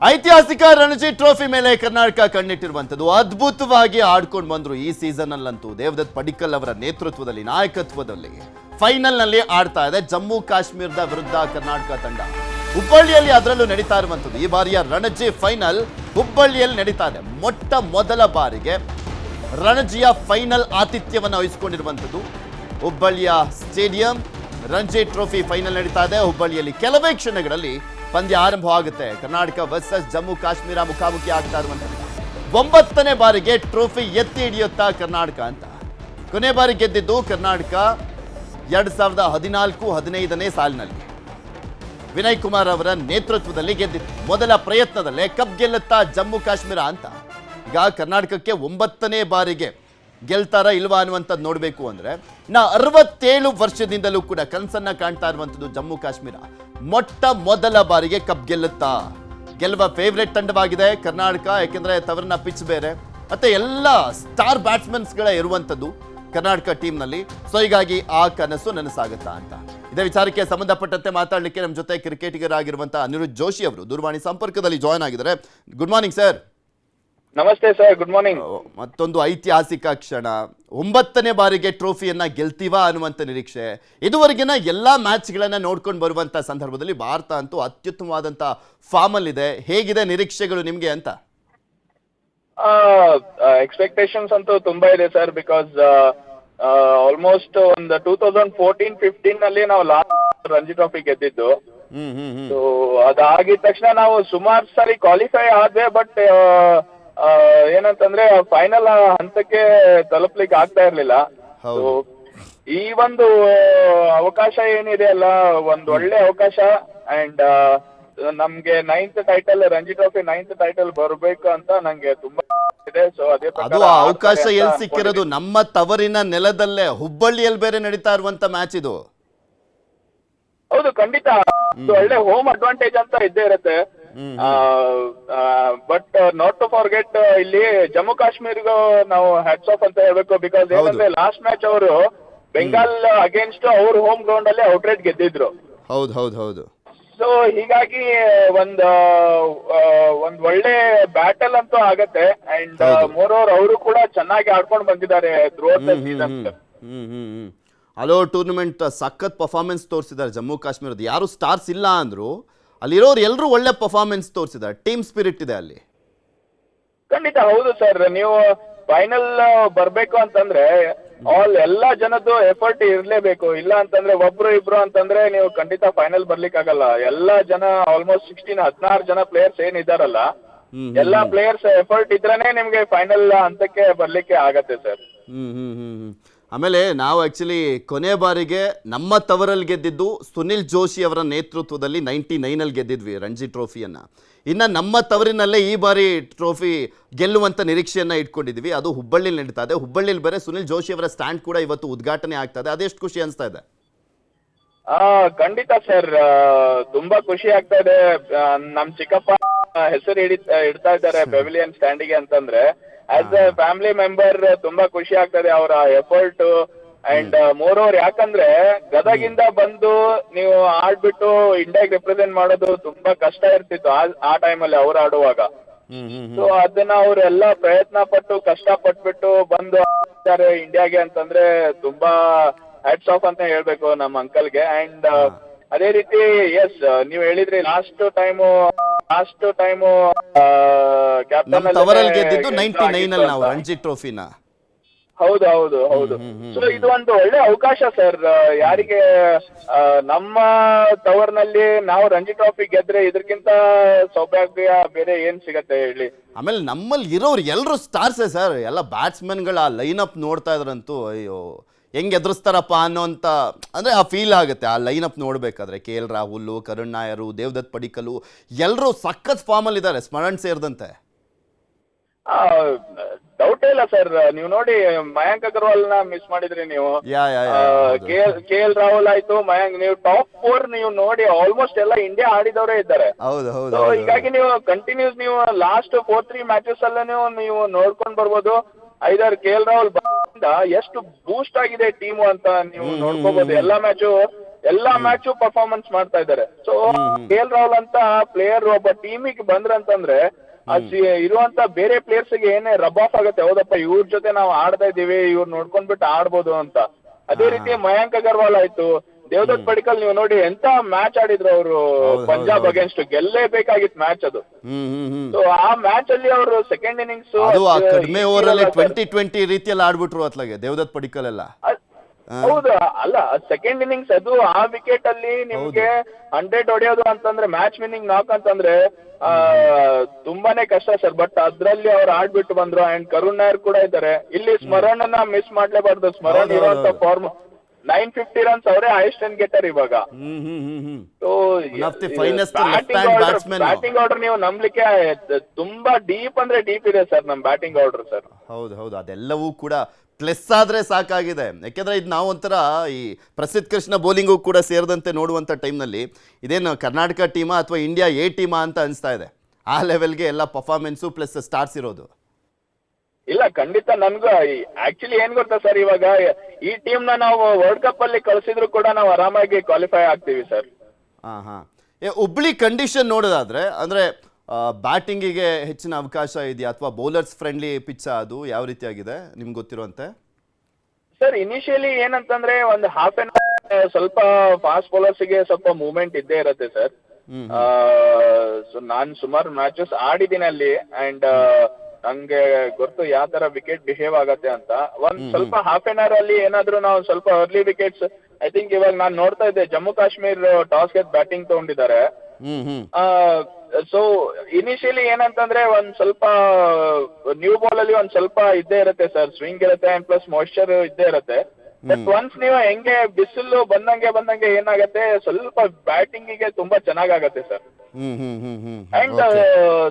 ಐತಿಹಾಸಿಕ ರಣಜಿ ಟ್ರೋಫಿ ಮೇಲೆ ಕರ್ನಾಟಕ ಕಣ್ಣಿಟ್ಟಿರುವಂತದ್ದು ಅದ್ಭುತವಾಗಿ ಆಡ್ಕೊಂಡು ಬಂದ್ರು ಈ ಸೀಸನ್ ಅಲ್ಲಂತೂ ದೇವದತ್ ಪಡಿಕ್ಕಲ್ ಅವರ ನೇತೃತ್ವದಲ್ಲಿ ನಾಯಕತ್ವದಲ್ಲಿ ಫೈನಲ್ ನಲ್ಲಿ ಆಡ್ತಾ ಇದೆ ಜಮ್ಮು ಕಾಶ್ಮೀರದ ವಿರುದ್ಧ ಕರ್ನಾಟಕ ತಂಡ ಹುಬ್ಬಳ್ಳಿಯಲ್ಲಿ ಅದರಲ್ಲೂ ನಡೀತಾ ಇರುವಂತದ್ದು ಈ ಬಾರಿಯ ರಣಜಿ ಫೈನಲ್ ಹುಬ್ಬಳ್ಳಿಯಲ್ಲಿ ನಡೀತಾ ಇದೆ ಮೊಟ್ಟ ಮೊದಲ ಬಾರಿಗೆ ರಣಜಿಯ ಫೈನಲ್ ಆತಿಥ್ಯವನ್ನು ವಹಿಸಿಕೊಂಡಿರುವಂತದ್ದು ಹುಬ್ಬಳ್ಳಿಯ ಸ್ಟೇಡಿಯಂ ರಣಜಿ ಟ್ರೋಫಿ ಫೈನಲ್ ನಡೀತಾ ಇದೆ ಹುಬ್ಬಳ್ಳಿಯಲ್ಲಿ ಕೆಲವೇ ಕ್ಷಣಗಳಲ್ಲಿ ಪಂದ್ಯ ಆರಂಭವಾಗುತ್ತೆ ಕರ್ನಾಟಕ ವರ್ಸಸ್ ಜಮ್ಮು ಕಾಶ್ಮೀರ ಮುಖಾಮುಖಿ ಆಗ್ತಾ ಇರುವಂತದ್ದು 9ನೇ ಬಾರಿಗೆ ಟ್ರೋಫಿ ಎತ್ತಿ ಹಿಡಿಯುತ್ತಾ ಕರ್ನಾಟಕ ಅಂತ ಕೊನೆ ಬಾರಿ ಗೆದ್ದಿದ್ದು ಕರ್ನಾಟಕ 2014-15ನೇ ಸಾಲಿನಲ್ಲಿ ವಿನಯ್ ಕುಮಾರ್ ಅವರ ನೇತೃತ್ವದಲ್ಲಿ ಗೆದ್ದಿತ್ತು ಮೊದಲ ಪ್ರಯತ್ನದಲ್ಲೇ ಕಪ್ ಗೆಲ್ಲುತ್ತಾ ಜಮ್ಮು ಕಾಶ್ಮೀರ ಅಂತ ಈಗ ಕರ್ನಾಟಕಕ್ಕೆ 9ನೇ ಬಾರಿಗೆ ಗೆಲ್ತಾರ ಇಲ್ವಾ ಅನ್ನುವಂಥದ್ದು ನೋಡಬೇಕು ಅಂದ್ರೆ 67 ವರ್ಷದಿಂದಲೂ ಕೂಡ ಕನಸನ್ನ ಕಾಣ್ತಾ ಇರುವಂಥದ್ದು ಜಮ್ಮು ಕಾಶ್ಮೀರ ಮೊಟ್ಟ ಮೊದಲ ಬಾರಿಗೆ ಕಪ್ ಗೆಲ್ಲುತ್ತಾ ಗೆಲ್ಲುವ ಫೇವರೇಟ್ ತಂಡವಾಗಿದೆ ಕರ್ನಾಟಕ ಯಾಕೆಂದ್ರೆ ತವರಿನ ಪಿಚ್ ಬೇರೆ ಮತ್ತೆ ಎಲ್ಲ ಸ್ಟಾರ್ ಬ್ಯಾಟ್ಸ್ಮನ್ಸ್ಗಳ ಇರುವಂಥದ್ದು ಕರ್ನಾಟಕ ಟೀಮ್ನಲ್ಲಿ ಸೊ ಹೀಗಾಗಿ ಆ ಕನಸು ನನಸಾಗುತ್ತಾ ಅಂತ ಇದೇ ವಿಚಾರಕ್ಕೆ ಸಂಬಂಧಪಟ್ಟಂತೆ ಮಾತಾಡಲಿಕ್ಕೆ ನಮ್ಮ ಜೊತೆ ಕ್ರಿಕೆಟಿಗರಾಗಿರುವಂತಹ ಅನಿರುದ್ಧ್ ಜೋಶಿ ಅವರು ದೂರವಾಣಿ ಸಂಪರ್ಕದಲ್ಲಿ ಜಾಯ್ನ್ ಆಗಿದ್ದಾರೆ ಗುಡ್ ಮಾರ್ನಿಂಗ್ ಸರ್ ನಮಸ್ತೆ ಸರ್ ಗುಡ್ ಮಾರ್ನಿಂಗ್ ಮತ್ತೊಂದು ಐತಿಹಾಸಿಕ ಕ್ಷಣ 9ನೇ ಬಾರಿಗೆ ಟ್ರೋಫಿಯನ್ನ ಗೆಲ್ತೀವಾ ಅನ್ನುವಂಥ ನಿರೀಕ್ಷೆ ಇದುವರೆಗಿನ ಎಲ್ಲಾ ಮ್ಯಾಚ್ಗಳನ್ನ ನೋಡ್ಕೊಂಡು ಬರುವಂತ ಸಂದರ್ಭದಲ್ಲಿ ಭಾರತ ಅಂತೂ ಅತ್ಯುತ್ತಮವಾದಂತ ಫಾರ್ಮ್ ಅಲ್ಲಿ ಇದೆ ಹೇಗಿದೆ ನಿರೀಕ್ಷೆಗಳು ನಿಮ್ಗೆ ಅಂತ ಎಕ್ಸ್ಪೆಕ್ಟೇಷನ್ಸ್ ಅಂತೂ ತುಂಬಾ ಇದೆ ಸರ್ ಬಿಕಾಸ್ ಆಲ್ಮೋಸ್ಟ್ ಒಂದು 2014-15 ನಲ್ಲಿ ನಾವು ಲಾಸ್ಟ್ ರಂಜಿ ಟ್ರೋಫಿ ಗೆದ್ದಿದ್ದು ಸೊ ಅದಾಗಿದ ತಕ್ಷಣ ನಾವು ಸುಮಾರು ಸಾರಿ ಕ್ವಾಲಿಫೈ ಆದ್ವಿ ಬಟ್ ಏನಂತಂದ್ರೆ ಫೈನಲ್ ಹಂತಕ್ಕೆ ತಲುಪಲಿಕ್ಕೆ ಆಗ್ತಾ ಇರ್ಲಿಲ್ಲ ಸೊ ಈ ಒಂದು ಅವಕಾಶ ಏನಿದೆ ಅಲ್ಲ ಒಂದು ಒಳ್ಳೆ ಅವಕಾಶ ಅಂಡ್ ನಮ್ಗೆ 9th title Ranji trophy 9th title ಬರ್ಬೇಕು ಅಂತ ನಂಗೆ ತುಂಬಾ ಇದೆ ಸೊ ಅದೇ ಅದು ಅವಕಾಶ ಎಲ್ಲಿ ಸಿಕ್ಕಿರೋದು ನಮ್ಮ ತವರಿನ ನೆಲದಲ್ಲೇ ಹುಬ್ಬಳ್ಳಿಯಲ್ಲಿ ಬೇರೆ ನಡೀತಾ ಇರುವಂತ ಮ್ಯಾಚ್ ಇದು ಹೌದು ಖಂಡಿತ ಒಳ್ಳೆ ಹೋಮ್ ಅಡ್ವಾಂಟೇಜ್ ಅಂತ ಇದ್ದೇ ಇರುತ್ತೆ ಬಟ್ ನಾಟ್ ಟು ಫಾರ್ಗೆಟ್ ಇಲ್ಲಿ ಜಮ್ಮು ಕಾಶ್ಮೀರ್ಗೂ ನಾವು ಹ್ಯಾಟ್ಸ್ ಆಫ್ ಅಂತ ಹೇಳ್ಬೇಕು ಬಿಕಾಸ್ ಏನಂದ್ರೆ ಲಾಸ್ಟ್ ಮ್ಯಾಚ್ ಅವರು ಬೆಂಗಾಲ್ ಅಗೇನ್ಸ್ಟ್ ಅವ್ರ ಹೋಮ್ ಗ್ರೌಂಡ್ ಅಲ್ಲಿ ಔಟ್ರೇಟ್ ಗೆದ್ದಿದ್ರು ಹೌದು ಹೌದು ಹೌದು ಸೊ ಹೀಗಾಗಿ ಒಂದ್ ಒಳ್ಳೆ ಬ್ಯಾಟಲ್ ಅಂತೂ ಆಗತ್ತೆ ಅಂಡ್ ಮೋರ್ ಓವರ್ ಅವರು ಕೂಡ ಚೆನ್ನಾಗಿ ಆಡ್ಕೊಂಡು ಬಂದಿದ್ದಾರೆ throughout the season hello tournament ಸಖತ್ ಪರ್ಫಾರ್ಮೆನ್ಸ್ ತೋರಿಸಿದ್ದಾರೆ ಜಮ್ಮು ಕಾಶ್ಮೀರದ ಯಾರು ಸ್ಟಾರ್ಸ್ ಇಲ್ಲ ಅಂದ್ರು ಅಲ್ಲಿರೋರು ಎಲ್ಲರೂ ಒಳ್ಳೆ ಪರ್ಫಾರ್ಮೆನ್ಸ್ ತೋರಿಸಿದ್ದಾರೆ ಟೀಮ್ ಸ್ಪಿರಿಟ್ ಇದೆ ಅಲ್ಲಿ ಖಂಡಿತ ಹೌದು ಸರ್ ನೀವು ಫೈನಲ್ ಬರ್ಬೇಕು ಅಂತಂದ್ರೆ ಎಲ್ಲಾ ಜನದ್ದು ಎಫರ್ಟ್ ಇರ್ಲೇಬೇಕು ಇಲ್ಲ ಅಂತಂದ್ರೆ ಒಬ್ರು ಇಬ್ರು ಅಂತಂದ್ರೆ ನೀವು ಖಂಡಿತ ಫೈನಲ್ ಬರ್ಲಿಕ್ಕೆ ಆಗಲ್ಲ ಎಲ್ಲಾ ಜನ ಆಲ್ಮೋಸ್ಟ್ 16 ಜನ ಪ್ಲೇಯರ್ಸ್ ಏನಿದಾರಲ್ಲ ಎಲ್ಲಾ ಪ್ಲೇಯರ್ಸ್ ಎಫರ್ಟ್ ಇದ್ರೇನೆ ನಿಮ್ಗೆ ಫೈನಲ್ ಹಂತಕ್ಕೆ ಬರ್ಲಿಕ್ಕೆ ಆಗತ್ತೆ ಸರ್ ಆಮೇಲೆ ನಾವು ಆಕ್ಚುಲಿ ಕೊನೆ ಬಾರಿಗೆ ನಮ್ಮ ತವರಲ್ಲಿ ಗೆದ್ದಿದ್ದು ಸುನಿಲ್ ಜೋಶಿ ಅವರ ನೇತೃತ್ವದಲ್ಲಿ 99ನಲ್ಲಿ ಗೆದ್ದಿದ್ವಿ ರಣಜಿ ಟ್ರೋಫಿಯನ್ನ ಇನ್ನು ನಮ್ಮ ತವರಿನಲ್ಲೇ ಈ ಬಾರಿ ಟ್ರೋಫಿ ಗೆಲ್ಲುವಂತ ನಿರೀಕ್ಷೆಯನ್ನ ಇಟ್ಕೊಂಡಿದ್ವಿ ಅದು ಹುಬ್ಬಳ್ಳಿಲಿ ನಡೀತಾ ಇದೆ ಹುಬ್ಬಳ್ಳಿಲಿ ಬೇರೆ ಸುನಿಲ್ ಜೋಶಿ ಅವರ ಸ್ಟ್ಯಾಂಡ್ ಕೂಡ ಇವತ್ತು ಉದ್ಘಾಟನೆ ಆಗ್ತಾ ಇದೆ ಅದೆಷ್ಟು ಖುಷಿ ಅನಿಸ್ತಾ ಇದೆ ಖಂಡಿತ ಸರ್ ತುಂಬಾ ಖುಷಿ ಆಗ್ತಾ ಇದೆ ನಮ್ ಚಿಕ್ಕಪ್ಪ ಹೆಸರು ಇಡ್ತಾ ಇದ್ದಾರೆ ಪೆವಿಲಿಯನ್ ಸ್ಟ್ಯಾಂಡಿಗೆ ಅಂತಂದ್ರೆ ಆಸ್ ಎ ಫ್ಯಾಮಿಲಿ ಮೆಂಬರ್ ತುಂಬಾ ಖುಷಿ ಆಗ್ತದೆ ಅವರ ಎಫರ್ಟ್ ಅಂಡ್ ಮೋರ್ ಓವರ್ ಯಾಕಂದ್ರೆ ಗದಗಿಂದ ಬಂದು ನೀವು ಆಡ್ಬಿಟ್ಟು ಇಂಡಿಯಾಗೆ ರಿಪ್ರೆಸೆಂಟ್ ಮಾಡೋದು ತುಂಬಾ ಕಷ್ಟ ಇರ್ತಿತ್ತು ಆ ಟೈಮಲ್ಲಿ ಅವ್ರು ಆಡುವಾಗ ಸೊ ಅದನ್ನ ಅವ್ರೆಲ್ಲ ಪ್ರಯತ್ನ ಪಟ್ಟು ಕಷ್ಟ ಪಟ್ಬಿಟ್ಟು ಬಂದು ಆಡ್ತಾರೆ ಇಂಡಿಯಾಗೆ ಅಂತಂದ್ರೆ ತುಂಬಾ ಹ್ಯಾಟ್ಸ್ ಆಫ್ ಅಂತ ಹೇಳ್ಬೇಕು ನಮ್ಮ ಅಂಕಲ್ಗೆ ಅಂಡ್ ಅದೇ ರೀತಿ ಎಸ್ ನೀವ್ ಹೇಳಿದ್ರಿ ಲಾಸ್ಟ್ ಟೈಮು ಕ್ಯಾಪ್ಟನ್ ಗೆದ್ದಿದ್ದು 99ನಲ್ಲಿ ನಾವು ರಣಜಿ ಟ್ರೋಫಿನ ಹೌದು ಹೌದು ಹೌದು ಸೊ ಇದು ಒಂದು ಒಳ್ಳೆ ಅವಕಾಶ ಸರ್ ಯಾರಿಗೆ ನಮ್ಮ ತವರ್ನಲ್ಲಿ ನಾವು ರಂಜಿ ಟ್ರೋಫಿ ಗೆದ್ರೆ ಇದಕ್ಕಿಂತ ಸೌಭಾಗ್ಯ ಬೇರೆ ಏನ್ ಸಿಗತ್ತೆ ಹೇಳಿ ಆಮೇಲೆ ನಮ್ಮಲ್ಲಿ ಇರೋರು ಎಲ್ಲರೂ ಸ್ಟಾರ್ಸೇ ಸರ್ ಎಲ್ಲ ಬ್ಯಾಟ್ಸ್ಮನ್ಗಳ ಲೈನ್ ಅಪ್ ನೋಡ್ತಾ ಇದ್ರಂತೂ ಅಯ್ಯೋ ಹೆಂಗ್ ಎದುರಿಸ್ತಾರಪ್ಪ ಅನ್ನೋಂಥ ಅಂದ್ರೆ ಆ ಫೀಲ್ ಆಗುತ್ತೆ ಆ ಲೈನ್ ಅಪ್ ನೋಡ್ಬೇಕಾದ್ರೆ KL ರಾಹುಲ್ ಕರುಣ್ ನಾಯರ್ ದೇವದತ್ ಪಡಿಕ್ಕಲ್ ಎಲ್ಲರೂ ಸಖತ್ ಫಾರ್ಮ್ ಅಲ್ಲಿ ಇದ್ದಾರೆ ಸ್ಮರಣ್ ಸೇರಿದಂತೆ ಡೌಟೇ ಇಲ್ಲ ಸರ್ ನೀವು ನೋಡಿ ಮಯಾಂಕ್ ಅಗರ್ವಾಲ್ ನ ಮಿಸ್ ಮಾಡಿದ್ರಿ ನೀವು KL ರಾಹುಲ್ ಆಯ್ತು ಮಯಾಂಕ್ ನೀವು ಟಾಪ್ 4 ನೀವು ನೋಡಿ ಆಲ್ಮೋಸ್ಟ್ ಎಲ್ಲ ಇಂಡಿಯಾ ಆಡಿದವರೇ ಇದ್ದಾರೆ ಹೀಗಾಗಿ ನೀವು ಕಂಟಿನ್ಯೂಸ್ ನೀವು ಲಾಸ್ಟ್ 4-3 ಮ್ಯಾಚಸ್ ಅಲ್ಲೂ ನೀವು ನೋಡ್ಕೊಂಡ್ ಬರ್ಬೋದು ಐದರ್ KL ರಾಹುಲ್ ಎಷ್ಟು ಬೂಸ್ಟ್ ಆಗಿದೆ ಟೀಮು ಅಂತ ನೀವು ನೋಡ್ಕೋಬಹುದು ಎಲ್ಲಾ ಮ್ಯಾಚು ಎಲ್ಲಾ ಮ್ಯಾಚು ಪರ್ಫಾರ್ಮೆನ್ಸ್ ಮಾಡ್ತಾ ಇದ್ದಾರೆ. ಸೊ KL ರಾಹುಲ್ ಅಂತ ಪ್ಲೇಯರ್ ಒಬ್ಬ ಟೀಮಿಗೆ ಬಂದ್ರಂತಂದ್ರೆ ಇರುವಂತ ಬೇರೆ ಪ್ಲೇಯರ್ಸ್ ಗೆ ಏನೇ ರಬ್ ಆಫ್ ಆಗುತ್ತೆ, ಹೌದಪ್ಪ ಇವ್ರ ಜೊತೆ ನಾವು ಆಡ್ತಾ ಇದೀವಿ, ಇವ್ರು ನೋಡ್ಕೊಂಡ್ಬಿಟ್ಟು ಆಡ್ಬೋದು ಅಂತ. ಅದೇ ರೀತಿ ಮಯಾಂಕ್ ಅಗರ್ವಾಲ್ ಆಯ್ತು, ದೇವದತ್ ಪಡಿಕ್ಕಲ್ ನೀವು ನೋಡಿ ಎಂತ ಮ್ಯಾಚ್ ಆಡಿದ್ರು ಅವರು ಪಂಜಾಬ್ ಅಗೇನ್ಸ್ಟ್, ಗೆಲ್ಲೇಬೇಕಾಗಿತ್ತು ಮ್ಯಾಚ್ ಅದು. ಸೊ ಆ ಮ್ಯಾಚ್ ಅಲ್ಲಿ ಅವರು ಸೆಕೆಂಡ್ ಇನ್ನಿಂಗ್ಸ್ ಅದು ಆ ಕಡಿಮೆ ಓವರ್ ಅಲ್ಲಿ 20-20 ರೀತಿಯಲ್ಲಿ ಆಡ್ಬಿಟ್ರು ಅತ್ಲಾಗೆ ದೇವದತ್ ಪಡಿಕ್ಕಲ್ ಎಲ್ಲ. ಹೌದು, ಅಲ್ಲ ಸೆಕೆಂಡ್ ಇನ್ನಿಂಗ್ಸ್ ಅದು ಆ ವಿಕೆಟ್ ಅಲ್ಲಿ ನಿಮ್ಗೆ 100 ಹೊಡೆಯೋದು ಅಂತಂದ್ರೆ ಮ್ಯಾಚ್ ವಿನ್ನಿಂಗ್ ನಾಕ್ ಅಂತಂದ್ರೆ ತುಂಬಾನೇ ಕಷ್ಟ ಸರ್. ಬಟ್ ಅದ್ರಲ್ಲಿ ಅವ್ರು ಆಡ್ಬಿಟ್ಟು ಬಂದ್ರು. ಅಂಡ್ ಕರುಣ್ ನಾಯರ್ ಕೂಡ ಇದ್ದಾರೆ ಇಲ್ಲಿ. ಸ್ಮರಣನ ಮಿಸ್ ಮಾಡ್ಲೇಬಾರ್ದು. ಸ್ಮರಣ್ ಇರುವಂತ ಫಾರ್ಮ್ 950 ರನ್ಸ್, ಅವರೇ ಹೈಯೆಸ್ಟ್ ರನ್ ಗೆಟರ್ ಇವಾಗ. ಬ್ಯಾಟಿಂಗ್ ಆರ್ಡರ್ ನೀವು ನಂಬಲಿಕ್ಕೆ ತುಂಬಾ ಡೀಪ್ ಅಂದ್ರೆ ಡೀಪ್ ಇದೆ ಸರ್ ನಮ್ ಬ್ಯಾಟಿಂಗ್ ಆರ್ಡರ್ ಸರ್. ಹೌದು ಹೌದು, ಅದೆಲ್ಲವೂ ಕೂಡ ಪ್ಲಸ್ ಆದ್ರೆ ಸಾಕಾಗಿದೆ. ಯಾಕೆಂದ್ರೆ ಇದು ನಾವು ಒಂಥರ ಈ ಪ್ರಸಿದ್ಧ ಕೃಷ್ಣ ಬೌಲಿಂಗು ಕೂಡ ಸೇರಿದಂತೆ ನೋಡುವಂಥ ಟೈಮ್ನಲ್ಲಿ ಇದೇನು ಕರ್ನಾಟಕ ಟೀಮಾ ಅಥವಾ ಇಂಡಿಯಾ ಎ ಟೀಮಾ ಅಂತ ಅನಿಸ್ತಾ ಇದೆ. ಆ ಲೆವೆಲ್ಗೆ ಎಲ್ಲ ಪರ್ಫಾರ್ಮೆನ್ಸು ಪ್ಲಸ್ ಸ್ಟಾರ್ಸ್ ಇರೋದು. ಇಲ್ಲ ಖಂಡಿತ ನನ್ಗೂ ಆಕ್ಚುಲಿ ಏನ್ ಗೊತ್ತಾ ಸರ್, ಇವಾಗ ಈ ಟೀಮ್ ನ ನಾವು ವರ್ಲ್ಡ್ ಕಪ್ ಅಲ್ಲಿ ಕಳ್ಸಿದ್ರು ಕೂಡ ನಾವು ಆರಾಮಾಗಿ ಕ್ವಾಲಿಫೈ ಆಗ್ತೀವಿ ಸರ್. ಹುಬ್ಳಿ ಕಂಡೀಷನ್ ನೋಡೋದಾದ್ರೆ ಅಂದ್ರೆ ಬ್ಯಾಟಿಂಗಿಗೆ ಹೆಚ್ಚಿನ ಅವಕಾಶ ಇದೆಯಾ ಅಥವಾ ಬೌಲರ್ಸ್ ಫ್ರೆಂಡ್ಲಿ ಪಿಚ್ ಅದು ಯಾವ ರೀತಿಯಾಗಿದೆ ನಿಮ್ಗೆ ಗೊತ್ತಿರುವಂತೆ? ಸರ್ ಇನಿಷಿಯಲಿ ಏನಂತಂದ್ರೆ ಒಂದು ಹಾಫ್ ಅನ್ ಅವರ್ ಸ್ವಲ್ಪ ಫಾಸ್ಟ್ ಬೌಲರ್ಸ್ ಗೆ ಸ್ವಲ್ಪ ಮೂವ್ಮೆಂಟ್ ಇದ್ದೇ ಇರುತ್ತೆ ಸರ್. ಸೊ ನಾನ್ ಸುಮಾರು ಮ್ಯಾಚಸ್ ಆಡಿದ್ದೀನಿ ಅಲ್ಲಿ. ಅಂಡ್ ನಂಗೆ ಗೊತ್ತು ಯಾವ ತರ ವಿಕೆಟ್ ಬಿಹೇವ್ ಆಗತ್ತೆ ಅಂತ. ಒಂದ್ ಸ್ವಲ್ಪ ಹಾಫ್ ಅನ್ ಅವರ್ ಅಲ್ಲಿ ಏನಾದ್ರು ನಾವು ಸ್ವಲ್ಪ ಅರ್ಲಿ ವಿಕೆಟ್ಸ್, ಐ ಥಿಂಕ್ ಇವಾಗ ನಾನ್ ನೋಡ್ತಾ ಇದ್ದೆ ಜಮ್ಮು ಕಾಶ್ಮೀರ್ ಟಾಸ್ ಗೆದ್ದು ಬ್ಯಾಟಿಂಗ್ ತಗೊಂಡಿದ್ದಾರೆ. ಸೊ ಇನಿಷಿಯಲಿ ಏನಂತಂದ್ರೆ ಒಂದ್ ಸ್ವಲ್ಪ ನ್ಯೂ ಬಾಲ್ ಅಲ್ಲಿ ಒಂದ್ ಸ್ವಲ್ಪ ಇದ್ದೇ ಇರುತ್ತೆ ಸರ್, ಸ್ವಿಂಗ್ ಇರುತ್ತೆ ಅಂಡ್ ಪ್ಲಸ್ ಮಾಯಿಶ್ಚರ್ ಇದ್ದೇ ಇರುತ್ತೆ. ಬಟ್ ಒನ್ಸ್ ನೀವು ಹೆಂಗೆ ಬಿಸಿಲು ಬಂದಂಗೆ ಏನಾಗತ್ತೆ, ಸ್ವಲ್ಪ ಬ್ಯಾಟಿಂಗ್ ಗೆ ತುಂಬಾ ಚೆನ್ನಾಗತ್ತೆ ಸರ್. ಅಂಡ್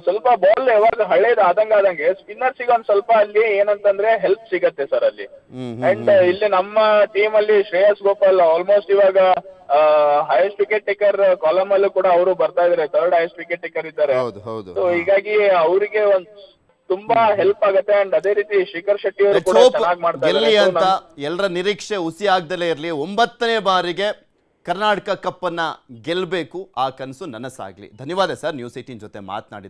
ಸ್ವಲ್ಪ ಬಾಲ್ ಯಾವಾಗ ಹಳೇದು ಆದಂಗೆ ಸ್ಪಿನ್ನರ್ಸ್ ಗೆ ಒಂದ್ ಸ್ವಲ್ಪ ಅಲ್ಲಿ ಏನಂತಂದ್ರೆ ಹೆಲ್ಪ್ ಸಿಗತ್ತೆ ಸರ್ ಅಲ್ಲಿ. ಅಂಡ್ ಇಲ್ಲಿ ನಮ್ಮ ಟೀಮ್ ಅಲ್ಲಿ ಶ್ರೇಯಸ್ ಗೋಪಾಲ್ ಆಲ್ಮೋಸ್ಟ್ ಇವಾಗ ಹೈಯೆಸ್ಟ್ ವಿಕೆಟ್ ಟೇಕರ್ ಕಾಲಮ್ ಅಲ್ಲೂ ಕೂಡ ಅವರು ಬರ್ತಾ ಇದಾರೆ, 3rd ಹೈಯೆಸ್ಟ್ ವಿಕೆಟ್ ಟೇಕರ್ ಇದ್ದಾರೆ. ಸೊ ಹೀಗಾಗಿ ಅವರಿಗೆ ಒಂದ್ ತುಂಬಾ ಹೆಲ್ಪ್ ಆಗುತ್ತೆ. ಅಂಡ್ ಅದೇ ರೀತಿ ಶಿಖರ್ ಶೆಟ್ಟಿ ಅವರು ಕೂಡ ಚೆನ್ನಾಗಿ ಮಾಡ್ತಾ ಇದ್ದಾರೆ. ಎಲ್ಲರ ನಿರೀಕ್ಷೆ ಹುಸಿ ಆಗದಲ್ಲೇ ಇರಲಿ, 9ನೇ ಬಾರಿಗೆ ಕರ್ನಾಟಕ ಕಪ್ ಅನ್ನ ಗೆಲ್ಲಬೇಕು, ಆ ಕನಸು ನನಸಾಗ್ಲಿ. ಧನ್ಯವಾದ ಸರ್, ನ್ಯೂಸ್ 18 ಜೊತೆ ಮಾತನಾಡಿ.